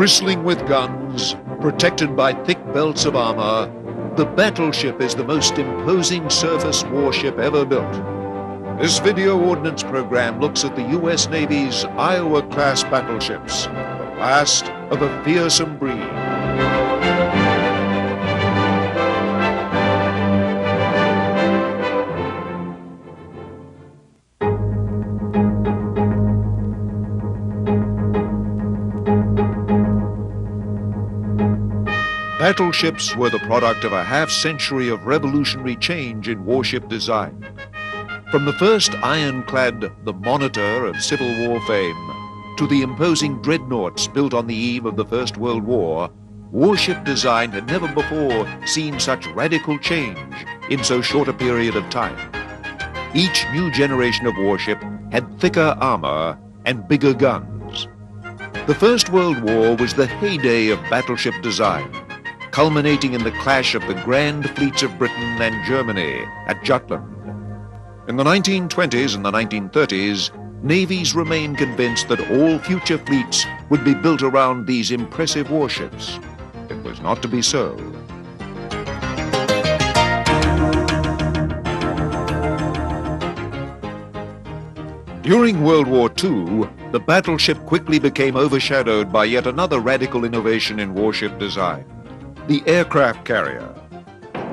Bristling with guns, protected by thick belts of armor, the Battleship is the most imposing surface warship ever built. This video ordnance program looks at the U.S. Navy's Iowa-class battleships, the last of a fearsome breed. Battleships were the product of a half-century of revolutionary change in warship design. From the first ironclad, the Monitor of Civil War fame, to the imposing dreadnoughts built on the eve of the First World War, warship design had never before seen such radical change in so short a period of time. Each new generation of warship had thicker armor and bigger guns. The First World War was the heyday of battleship design, culminating in the clash of the grand fleets of Britain and Germany at Jutland. In the 1920s and the 1930s, navies remained convinced that all future fleets would be built around these impressive warships. It was not to be so. During World War II, the battleship quickly became overshadowed by yet another radical innovation in warship design: the aircraft carrier.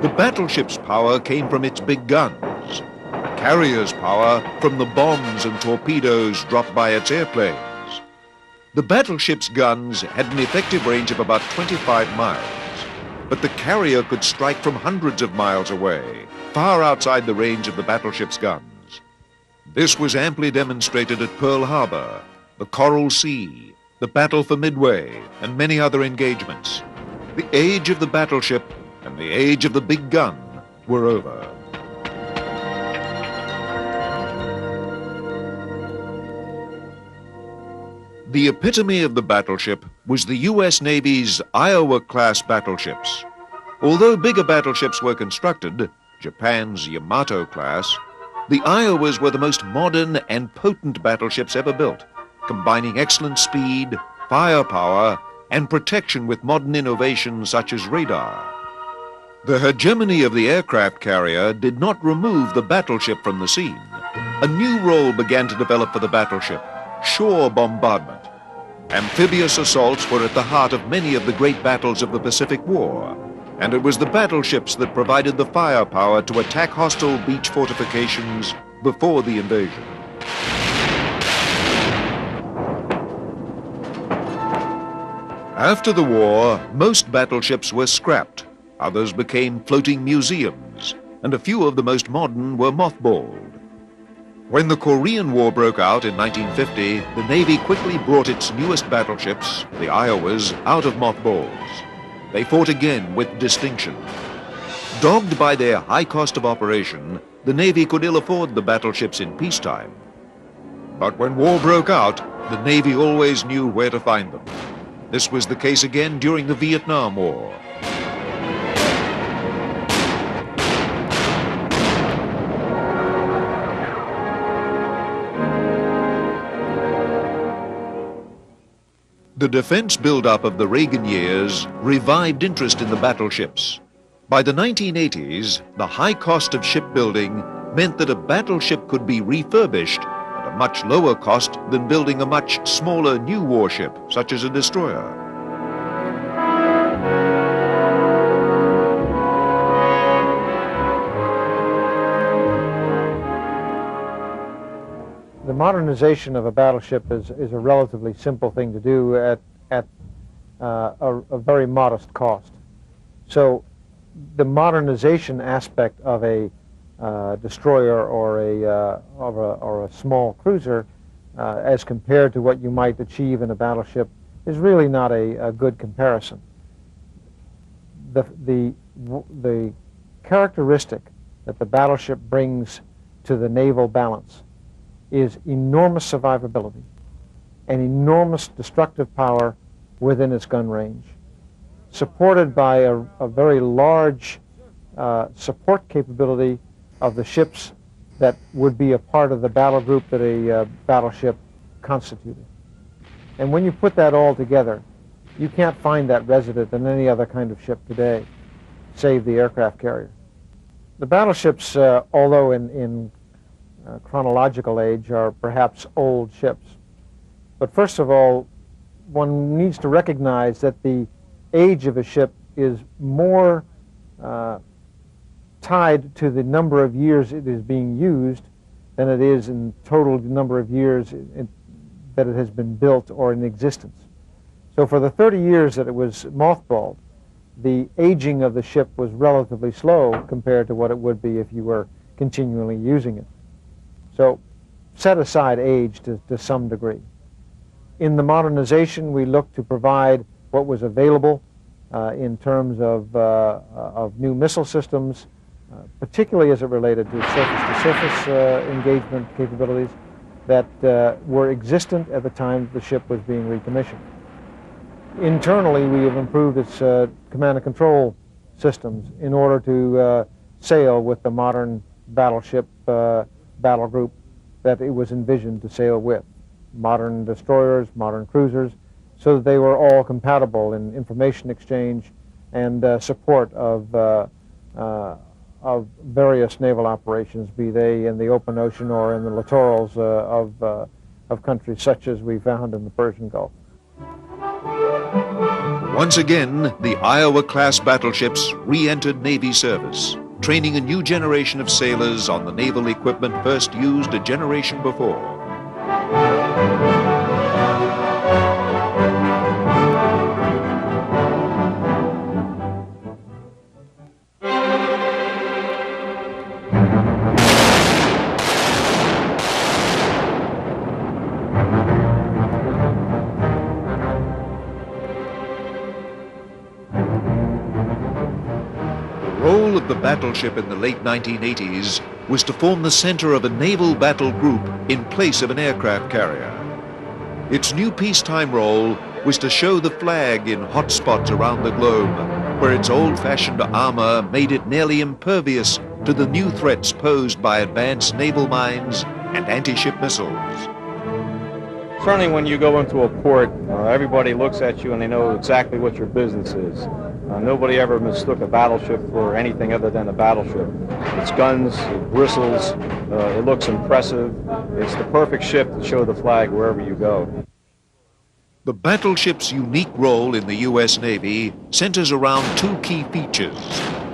The battleship's power came from its big guns, the carrier's power from the bombs and torpedoes dropped by its airplanes. The battleship's guns had an effective range of about 25 miles, but the carrier could strike from hundreds of miles away, far outside the range of the battleship's guns. This was amply demonstrated at Pearl Harbor, the Coral Sea, the Battle for Midway, and many other engagements. The age of the battleship and the age of the big gun were over. The epitome of the battleship was the U.S. Navy's Iowa-class battleships. Although bigger battleships were constructed, Japan's Yamato class, the Iowas were the most modern and potent battleships ever built, combining excellent speed, firepower, and protection with modern innovations such as radar. The hegemony of the aircraft carrier did not remove the battleship from the scene. A new role began to develop for the battleship: shore bombardment. Amphibious assaults were at the heart of many of the great battles of the Pacific War, and it was the battleships that provided the firepower to attack hostile beach fortifications before the invasion. After the war, most battleships were scrapped. Others became floating museums, and a few of the most modern were mothballed. When the Korean War broke out in 1950, the Navy quickly brought its newest battleships, the Iowas, out of mothballs. They fought again with distinction. Dogged by their high cost of operation, the Navy could ill afford the battleships in peacetime. But when war broke out, the Navy always knew where to find them. This was the case again during the Vietnam War. The defense buildup of the Reagan years revived interest in the battleships. By the 1980s, the high cost of shipbuilding meant that a battleship could be refurbished at a much lower cost than building a much smaller new warship, such as a destroyer. The modernization of a battleship is a relatively simple thing to do at a very modest cost. So the modernization aspect of a destroyer or a small cruiser, as compared to what you might achieve in a battleship, is really not a good comparison. The characteristic that the battleship brings to the naval balance is enormous survivability and enormous destructive power within its gun range, supported by a very large support capability of the ships that would be a part of the battle group that a battleship constituted. And when you put that all together, You can't find that resident in any other kind of ship today, save the aircraft carrier. The battleships, although in chronological age, are perhaps old ships. But first of all, one needs to recognize that the age of a ship is more tied to the number of years it is being used than it is in total number of years that it has been built or in existence. So for the 30 years that it was mothballed, the aging of the ship was relatively slow compared to what it would be if you were continually using it. So set aside age to some degree. In the modernization, we looked to provide what was available in terms of new missile systems, particularly as it related to surface-to-surface engagement capabilities that were existent at the time the ship was being recommissioned. Internally, we have improved its command and control systems in order to sail with the modern battleship battle group that it was envisioned to sail with. Modern destroyers, modern cruisers, so that they were all compatible in information exchange and support of various naval operations, be they in the open ocean or in the littorals of countries such as we found in the Persian Gulf. Once again, the Iowa-class battleships re-entered Navy service, training a new generation of sailors on the naval equipment first used a generation before. The role of the battleship in the late 1980s was to form the center of a naval battle group in place of an aircraft carrier. Its new peacetime role was to show the flag in hot spots around the globe, where its old-fashioned armor made it nearly impervious to the new threats posed by advanced naval mines and anti-ship missiles. Certainly when you go into a port, everybody looks at you and they know exactly what your business is. Nobody ever mistook a battleship for anything other than a battleship. Its guns, it bristles, it looks impressive. It's the perfect ship to show the flag wherever you go. The battleship's unique role in the U.S. Navy centers around two key features: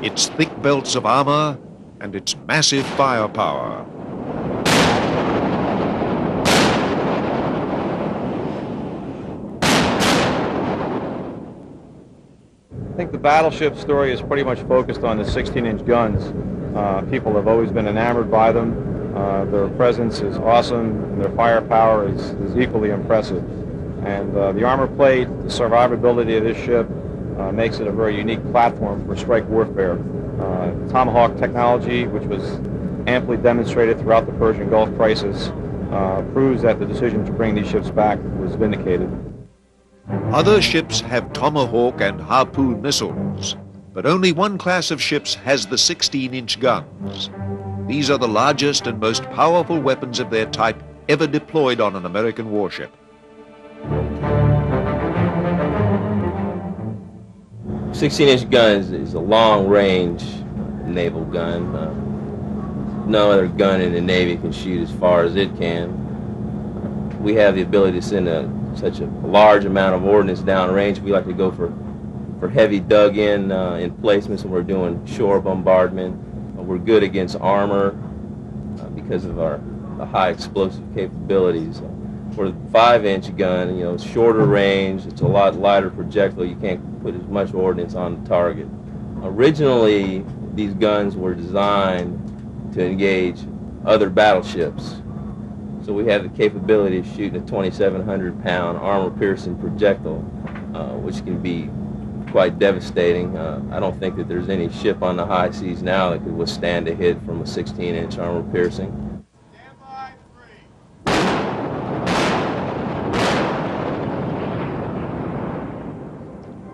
its thick belts of armor and its massive firepower. I think the battleship story is pretty much focused on the 16-inch guns. People have always been enamored by them. Their presence is awesome, and their firepower is equally impressive. And the armor plate, the survivability of this ship makes it a very unique platform for strike warfare. Tomahawk technology, which was amply demonstrated throughout the Persian Gulf crisis, proves that the decision to bring these ships back was vindicated. Other ships have Tomahawk and Harpoon missiles, but only one class of ships has the 16-inch guns. These are the largest and most powerful weapons of their type ever deployed on an American warship. 16-inch guns is a long-range naval gun. No other gun in the Navy can shoot as far as it can. We have the ability to send such a large amount of ordnance downrange. We like to go for heavy dug-in emplacements when we're doing shore bombardment. We're good against armor because of the high explosive capabilities. For the 5-inch gun, it's shorter range. It's a lot lighter projectile. You can't put as much ordnance on the target. Originally, these guns were designed to engage other battleships. So we have the capability of shooting a 2,700-pound armor-piercing projectile, which can be quite devastating. I don't think that there's any ship on the high seas now that could withstand a hit from a 16-inch armor-piercing.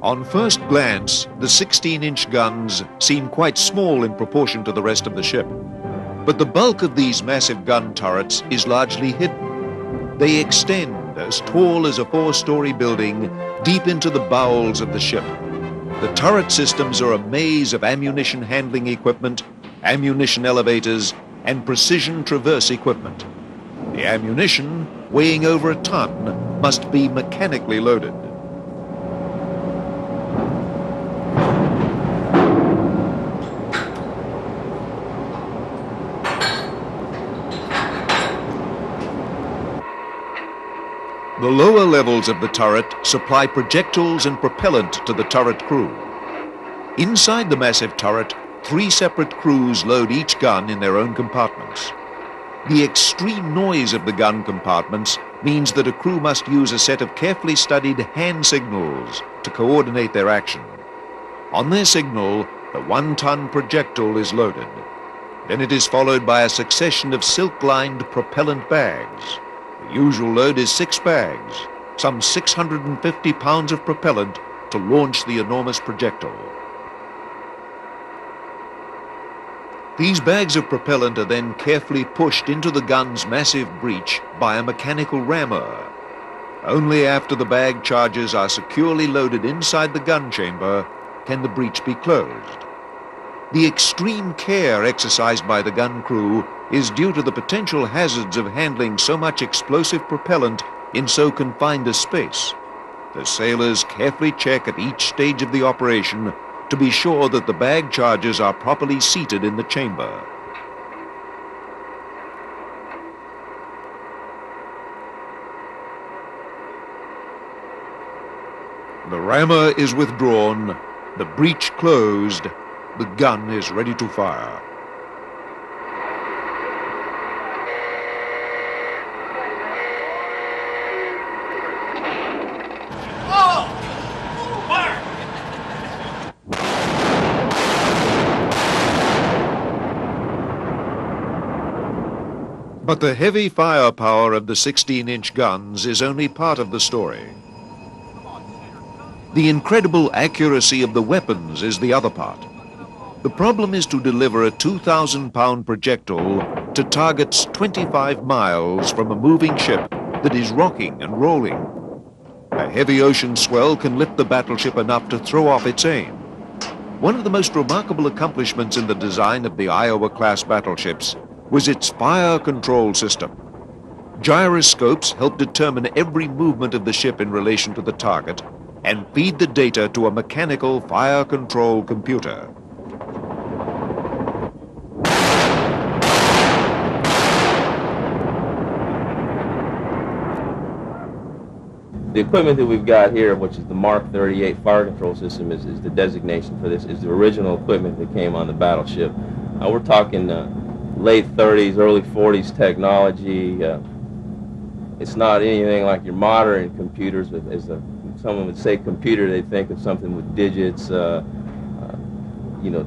On first glance, the 16-inch guns seem quite small in proportion to the rest of the ship. But the bulk of these massive gun turrets is largely hidden. They extend as tall as a 4-story building deep into the bowels of the ship. The turret systems are a maze of ammunition handling equipment, ammunition elevators, and precision traverse equipment. The ammunition, weighing over a ton, must be mechanically loaded. The lower levels of the turret supply projectiles and propellant to the turret crew. Inside the massive turret, 3 separate crews load each gun in their own compartments. The extreme noise of the gun compartments means that a crew must use a set of carefully studied hand signals to coordinate their action. On their signal, the 1-ton projectile is loaded. Then it is followed by a succession of silk-lined propellant bags. The usual load is 6 bags, some 650 pounds of propellant to launch the enormous projectile. These bags of propellant are then carefully pushed into the gun's massive breech by a mechanical rammer. Only after the bag charges are securely loaded inside the gun chamber can the breech be closed. The extreme care exercised by the gun crew is due to the potential hazards of handling so much explosive propellant in so confined a space. The sailors carefully check at each stage of the operation to be sure that the bag charges are properly seated in the chamber. The rammer is withdrawn, the breech closed, the gun is ready to fire. But the heavy firepower of the 16-inch guns is only part of the story. The incredible accuracy of the weapons is the other part. The problem is to deliver a 2,000-pound projectile to targets 25 miles from a moving ship that is rocking and rolling. A heavy ocean swell can lift the battleship enough to throw off its aim. One of the most remarkable accomplishments in the design of the Iowa-class battleships was its fire control system. Gyroscopes help determine every movement of the ship in relation to the target and feed the data to a mechanical fire control computer. The equipment that we've got here, which is the Mark 38 fire control system, is the designation for this, is the original equipment that came on the battleship. We're talking late 30s, early 40s technology. It's not anything like your modern computers. Someone would say computer, they think of something with digits,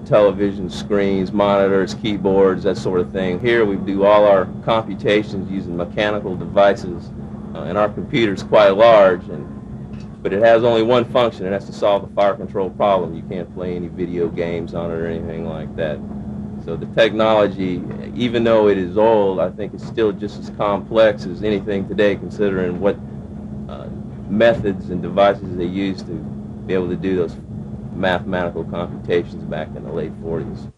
television screens, monitors, keyboards, that sort of thing. Here we do all our computations using mechanical devices, and our computer's quite large, but it has only one function, and that's to solve the fire control problem. You can't play any video games on it or anything like that. So the technology, even though it is old, I think it's still just as complex as anything today, considering what methods and devices they used to be able to do those mathematical computations back in the late 40s.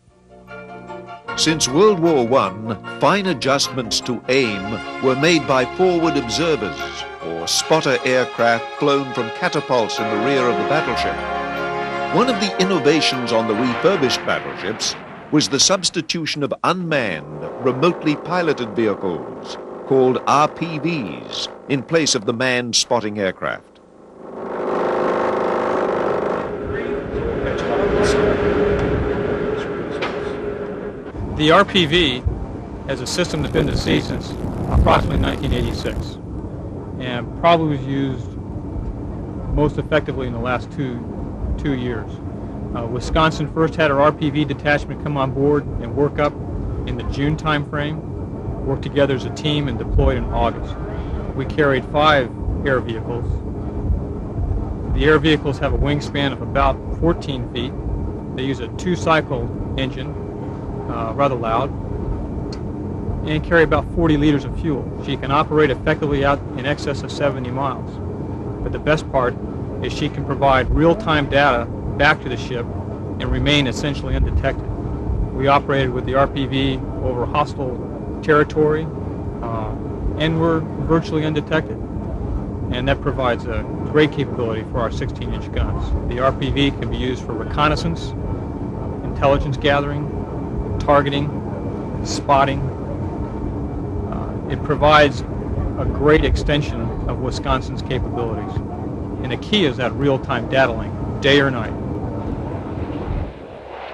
Since World War I, fine adjustments to aim were made by forward observers or spotter aircraft flown from catapults in the rear of the battleship. One of the innovations on the refurbished battleships was the substitution of unmanned, remotely piloted vehicles, called RPVs, in place of the manned spotting aircraft. The RPV has a system that's been deceased since approximately 1986, and probably was used most effectively in the last two years. Wisconsin first had our RPV detachment come on board and work up in the June time frame, worked together as a team and deployed in August. We carried 5 air vehicles. The air vehicles have a wingspan of about 14 feet. They use a 2-cycle engine, rather loud. and carry about 40 liters of fuel. She can operate effectively out in excess of 70 miles. But the best part is she can provide real-time data back to the ship and remain essentially undetected. We operated with the RPV over hostile territory, and we're virtually undetected. And that provides a great capability for our 16-inch guns. The RPV can be used for reconnaissance, intelligence gathering, targeting, spotting. It provides a great extension of Wisconsin's capabilities. And the key is that real-time data link, day or night.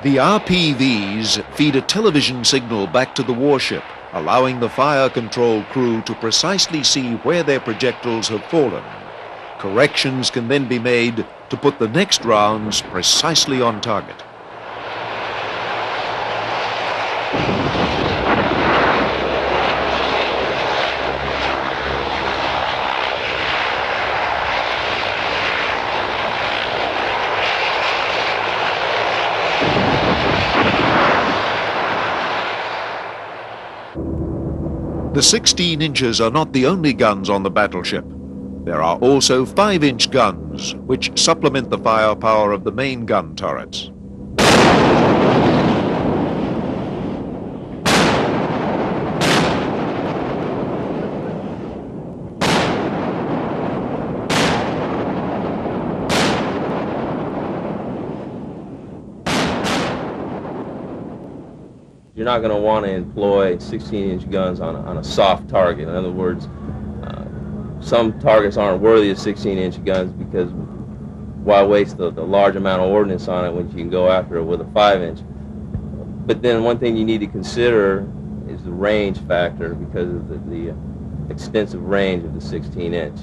The RPVs feed a television signal back to the warship, allowing the fire control crew to precisely see where their projectiles have fallen. Corrections can then be made to put the next rounds precisely on target. The 16 inches are not the only guns on the battleship. There are also 5-inch guns, which supplement the firepower of the main gun turrets. You're not going to want to employ 16-inch guns on a soft target. In other words, some targets aren't worthy of 16-inch guns because why waste the large amount of ordnance on it when you can go after it with a 5-inch? But then one thing you need to consider is the range factor because of the extensive range of the 16-inch.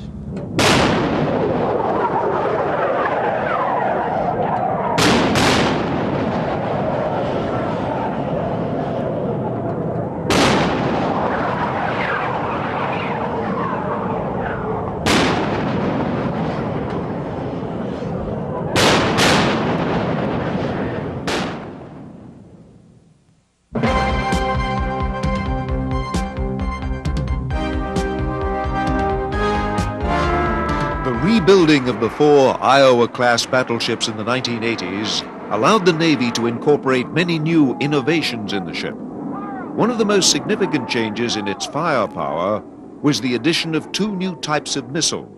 Rebuilding of the 4 Iowa-class battleships in the 1980s allowed the Navy to incorporate many new innovations in the ship. One of the most significant changes in its firepower was the addition of 2 new types of missile,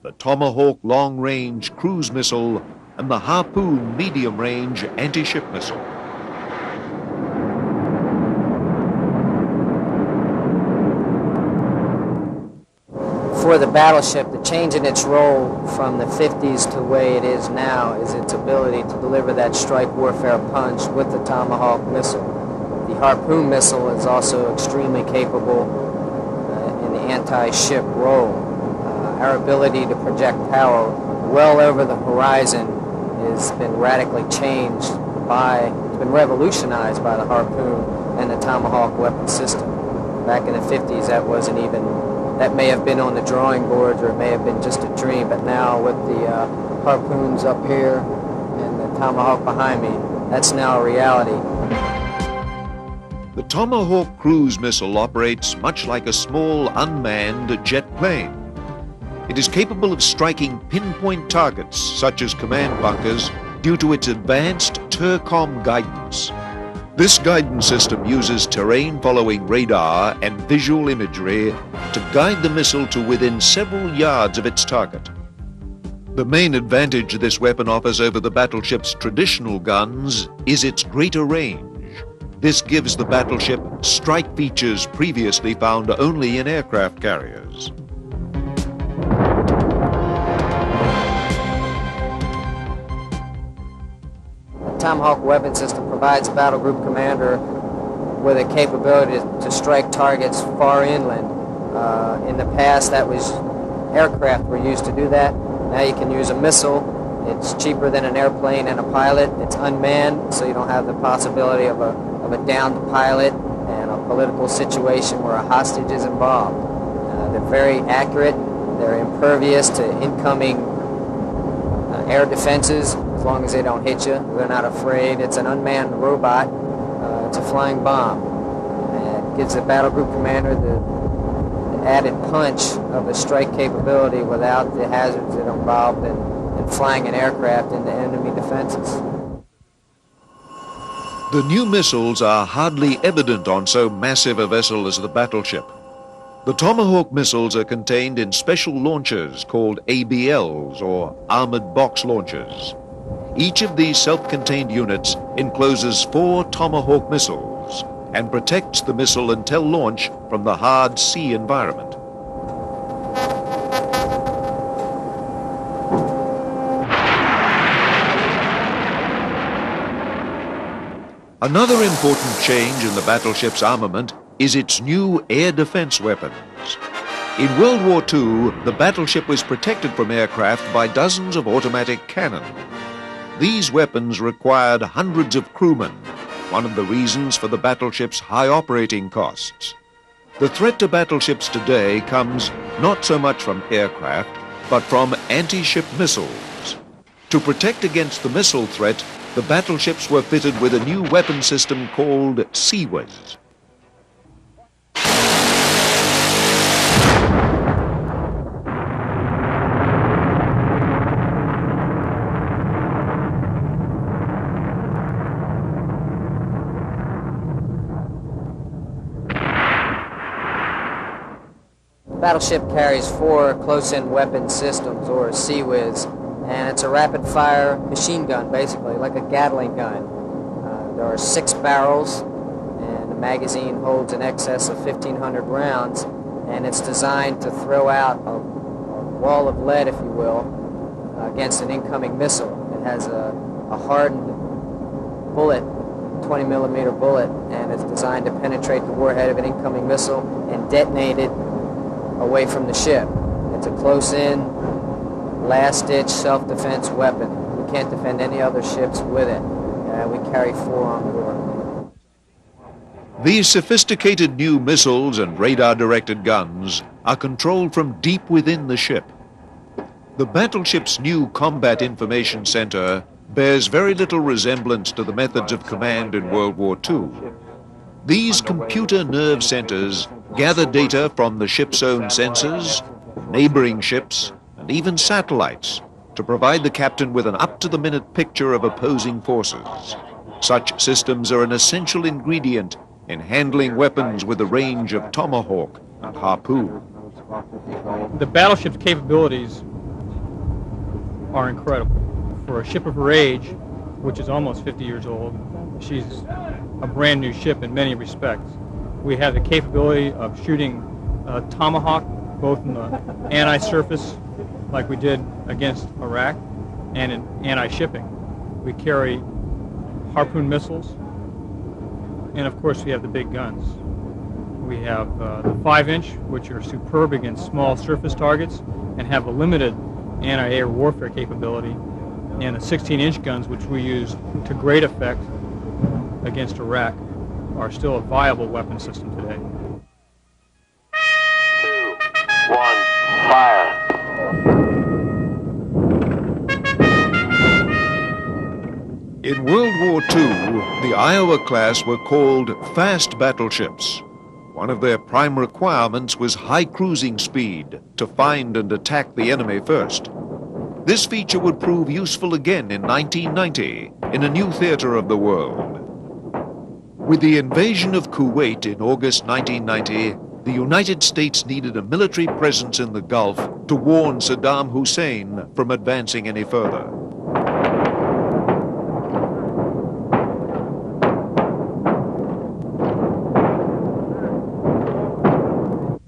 the Tomahawk long-range cruise missile and the Harpoon medium-range anti-ship missile. For the battleship, the change in its role from the 50s to the way it is now is its ability to deliver that strike warfare punch with the Tomahawk missile. The Harpoon missile is also extremely capable in the anti-ship role. Our ability to project power well over the horizon has been radically changed it's been revolutionized by the Harpoon and the Tomahawk weapon system. Back in the 50s, that may have been on the drawing boards or it may have been just a dream, but now with the Harpoons up here and the Tomahawk behind me, that's now a reality. The Tomahawk cruise missile operates much like a small unmanned jet plane. It is capable of striking pinpoint targets such as command bunkers due to its advanced TERCOM guidance. This guidance system uses terrain-following radar and visual imagery to guide the missile to within several yards of its target. The main advantage this weapon offers over the battleship's traditional guns is its greater range. This gives the battleship strike features previously found only in aircraft carriers. Tomahawk weapon system provides a battle group commander with a capability to strike targets far inland. In the past, that was aircraft were used to do that. Now you can use a missile. It's cheaper than an airplane and a pilot. It's unmanned, so you don't have the possibility of a downed pilot and a political situation where a hostage is involved. They're very accurate. They're impervious to incoming air defenses. As long as they don't hit you, they're not afraid. It's an unmanned robot. It's a flying bomb. It gives the battle group commander the added punch of a strike capability without the hazards that are involved in flying an aircraft into enemy defenses. The new missiles are hardly evident on so massive a vessel as the Battleship. The Tomahawk missiles are contained in special launchers called ABLs, or Armored Box Launchers. Each of these self-contained units encloses 4 Tomahawk missiles and protects the missile until launch from the hard sea environment. Another important change in the battleship's armament is its new air defense weapons. In World War II, the battleship was protected from aircraft by dozens of automatic cannon. These weapons required hundreds of crewmen, one of the reasons for the battleship's high operating costs. The threat to battleships today comes not so much from aircraft, but from anti-ship missiles. To protect against the missile threat, the battleships were fitted with a new weapon system called CIWS. Battleship carries 4 close-in weapon systems, or CIWS, and it's a rapid-fire machine gun, basically, like a Gatling gun. There are 6 barrels, and the magazine holds in excess of 1,500 rounds, and it's designed to throw out a wall of lead, if you will, against an incoming missile. It has a hardened bullet, 20-millimeter bullet, and it's designed to penetrate the warhead of an incoming missile and detonate it away from the ship. It's a close-in, last-ditch self-defense weapon. We can't defend any other ships with it. We carry 4 on board. These sophisticated new missiles and radar-directed guns are controlled from deep within the ship. The battleship's new Combat Information Center bears very little resemblance to the methods of command in World War II. These computer nerve centers gather data from the ship's own sensors, neighboring ships, and even satellites to provide the captain with an up-to-the-minute picture of opposing forces. Such systems are an essential ingredient in handling weapons with the range of Tomahawk and Harpoon. The battleship's capabilities are incredible. For a ship of her age, which is almost 50 years old, she's a brand new ship in many respects. We have the capability of shooting Tomahawk, both in the anti-surface, like we did against Iraq, and in anti-shipping. We carry Harpoon missiles, and of course we have the big guns. We have the 5-inch, which are superb against small surface targets and have a limited anti-air warfare capability, and the 16-inch guns, which we use to great effect against Iraq, are still a viable weapon system today. 2, 1, fire. In World War II, the Iowa class were called fast battleships. One of their prime requirements was high cruising speed to find and attack the enemy first. This feature would prove useful again in 1990 in a new theater of the world. With the invasion of Kuwait in August 1990, the United States needed a military presence in the Gulf to warn Saddam Hussein from advancing any further.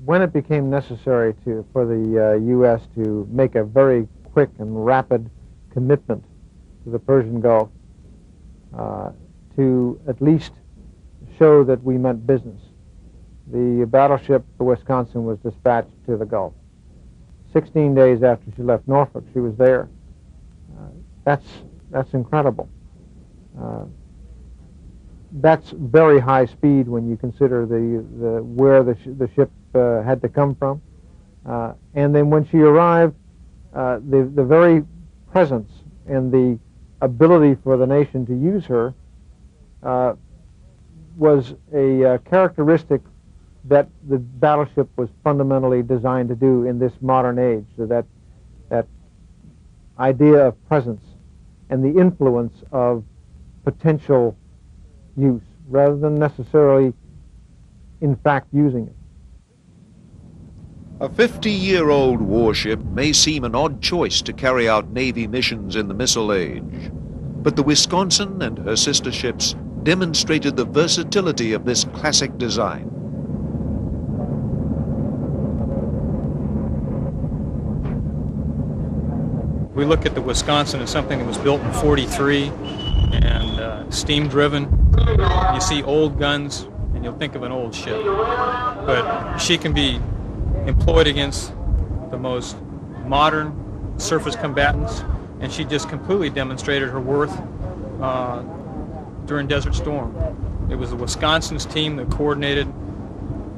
When it became necessary for the U.S. to make a very quick and rapid commitment to the Persian Gulf, to at least show that we meant business, the battleship Wisconsin was dispatched to the Gulf. 16 days after she left Norfolk, she was there. That's incredible. That's very high speed when you consider where the ship had to come from. And then when she arrived, the very presence and the ability for the nation to use her was a characteristic that the battleship was fundamentally designed to do in this modern age. So that idea of presence and the influence of potential use, rather than necessarily, in fact, using it. A 50-year-old warship may seem an odd choice to carry out Navy missions in the missile age, but the Wisconsin and her sister ships demonstrated the versatility of this classic design. We look at the Wisconsin as something that was built in '43 and steam-driven. You see old guns, and you'll think of an old ship. But she can be employed against the most modern surface combatants, and she just completely demonstrated her worth during Desert Storm. It was the Wisconsin's team that coordinated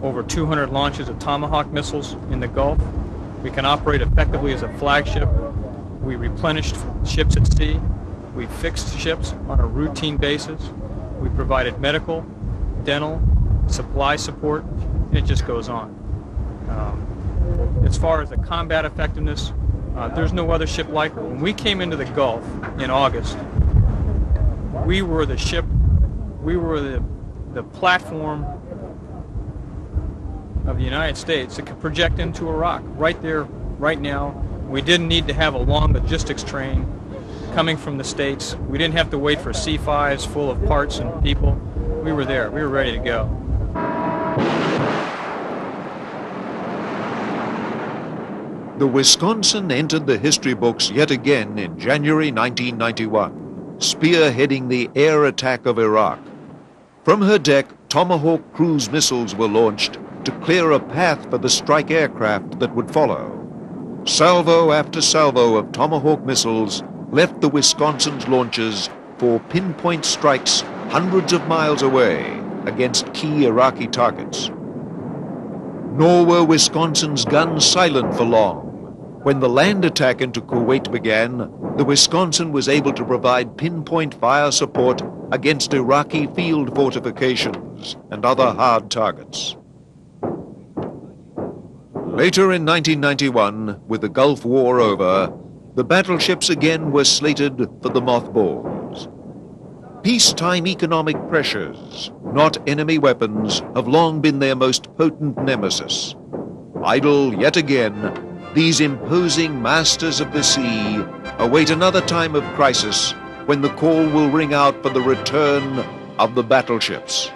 over 200 launches of Tomahawk missiles in the Gulf. We can operate effectively as a flagship. We replenished ships at sea. We fixed ships on a routine basis. We provided medical, dental, supply support, and it just goes on. As far as the combat effectiveness, there's no other ship like her. When we came into the Gulf in August, we were the ship, we were the platform of the United States that could project into Iraq right there, right now. We didn't need to have a long logistics train coming from the States. We didn't have to wait for C5s full of parts and people. We were there. We were ready to go. The Wisconsin entered the history books yet again in January 1991, spearheading the air attack of Iraq. From her deck, Tomahawk cruise missiles were launched to clear a path for the strike aircraft that would follow. Salvo after salvo of Tomahawk missiles left the Wisconsin's launches for pinpoint strikes hundreds of miles away against key Iraqi targets. Nor were Wisconsin's guns silent for long. When the land attack into Kuwait began, the Wisconsin was able to provide pinpoint fire support against Iraqi field fortifications and other hard targets. Later in 1991, with the Gulf War over, the battleships again were slated for the mothballs. Peacetime economic pressures, not enemy weapons, have long been their most potent nemesis. Idle yet again, these imposing masters of the sea await another time of crisis when the call will ring out for the return of the battleships.